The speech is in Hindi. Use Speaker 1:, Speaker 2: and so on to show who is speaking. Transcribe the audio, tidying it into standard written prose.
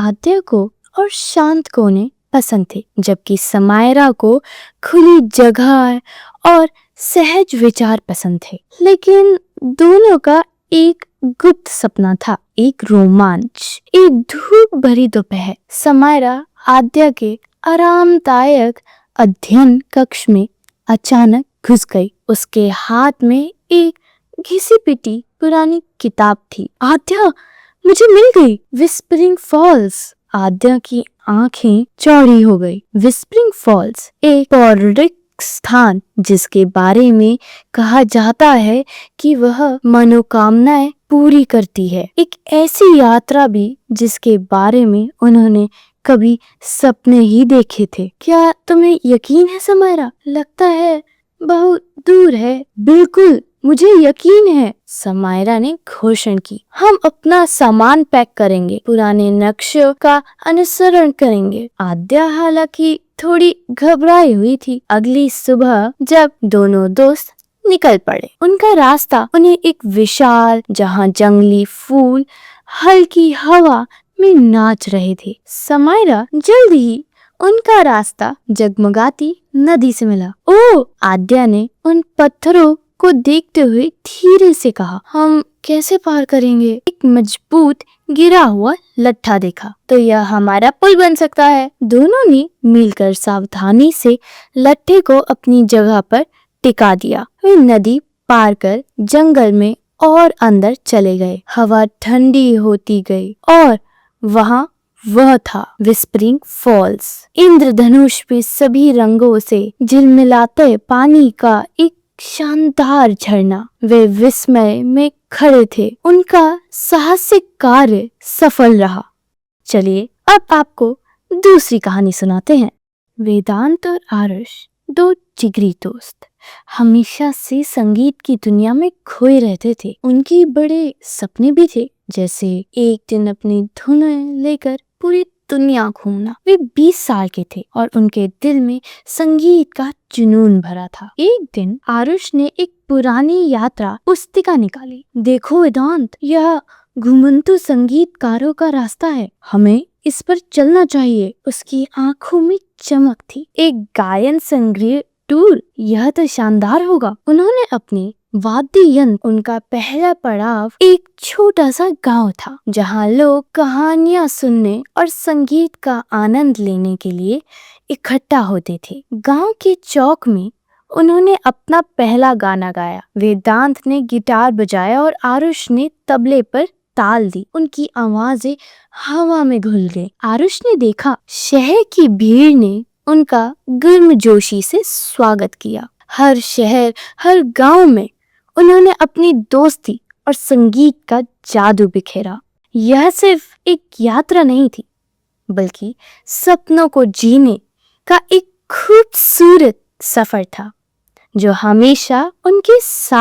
Speaker 1: आद्या को और शांत कोने पसंद थे, जबकि समायरा को खुली जगह और सहज विचार पसंद थे। लेकिन दोनों का एक गुप्त सपना था, एक रोमांच। एक धूप भरी दोपहर समायरा आद्या के आरामदायक अध्ययन कक्ष में अचानक घुस गई। उसके हाथ में एक घिसी पिटी पुरानी किताब थी। आद्या, मुझे मिल गई, विस्परिंग फॉल्स। आद्या की आंखें चौड़ी हो गई। विस्परिंग फॉल्स एक पौराणिक स्थान जिसके बारे में कहा जाता है कि वह मनोकामनाएं पूरी करती है। एक ऐसी यात्रा भी जिसके बारे में उन्होंने कभी सपने ही देखे थे। क्या तुम्हें यकीन है समायरा? लगता है बहुत दूर है। बिल्कुल, मुझे यकीन है, समायरा ने घोषणा की। हम अपना सामान पैक करेंगे, पुराने नक्शों का अनुसरण करेंगे। आद्या हालांकि थोड़ी घबराई हुई थी। अगली सुबह जब दोनों दोस्त निकल पड़े, उनका रास्ता उन्हें एक विशाल, जहां जंगली फूल हल्की हवा में नाच रहे थे। समायरा जल्द ही उनका रास्ता जगमगाती नदी से मिला। ओह, आद्या ने उन पत्थरों को देखते हुए धीरे से कहा, हम कैसे पार करेंगे? एक मजबूत गिरा हुआ लट्ठा देखा तो यह हमारा पुल बन सकता है। दोनों ने मिलकर सावधानी से लट्ठे को अपनी जगह पर टिका दिया। वे नदी पार कर जंगल में और अंदर चले गए। हवा ठंडी होती गई और वहां वह था विस्परिंग फॉल्स। इंद्रधनुष पे सभी रंगों से झिलमिलाते पानी का एक शानदार झरना। वे विस्मय में खड़े थे। उनका साहसिक कार्य सफल रहा। चलिए अब आपको दूसरी कहानी सुनाते हैं। वेदांत और आरुष, दो जिगरी दोस्त, हमेशा से संगीत की दुनिया में खोए रहते थे। उनके बड़े सपने भी थे, जैसे एक दिन अपनी धुन लेकर पूरी दुनिया घूमना। वे 20 साल के थे और उनके दिल में संगीत का जुनून भरा था। एक दिन आरुष ने एक पुरानी यात्रा पुस्तिका निकाली। देखो वेदांत, यह घुमंतु संगीतकारों का रास्ता है, हमें इस पर चलना चाहिए। उसकी आंखों में चमक थी। एक गायन संगीत टूर, यह तो शानदार होगा। उन्होंने अपनी वाद्य यंत्र, उनका पहला पड़ाव एक छोटा सा गांव था, जहां लोग कहानियां सुनने और संगीत का आनंद लेने के लिए इकट्ठा होते थे। गांव के चौक में उन्होंने अपना पहला गाना गाया। वेदांत ने गिटार बजाया और आरुष ने तबले पर ताल दी। उनकी आवाजें हवा में घुल गई। आरुष ने देखा शहर की भीड़ ने उनका गर्मजोशी से स्वागत किया। हर शहर, हर गांव में उन्होंने अपनी दोस्ती और संगीत का जादू बिखेरा। यह सिर्फ एक यात्रा नहीं थी, बल्कि सपनों को जीने का एक खूबसूरत सफर था, जो हमेशा उनके साथ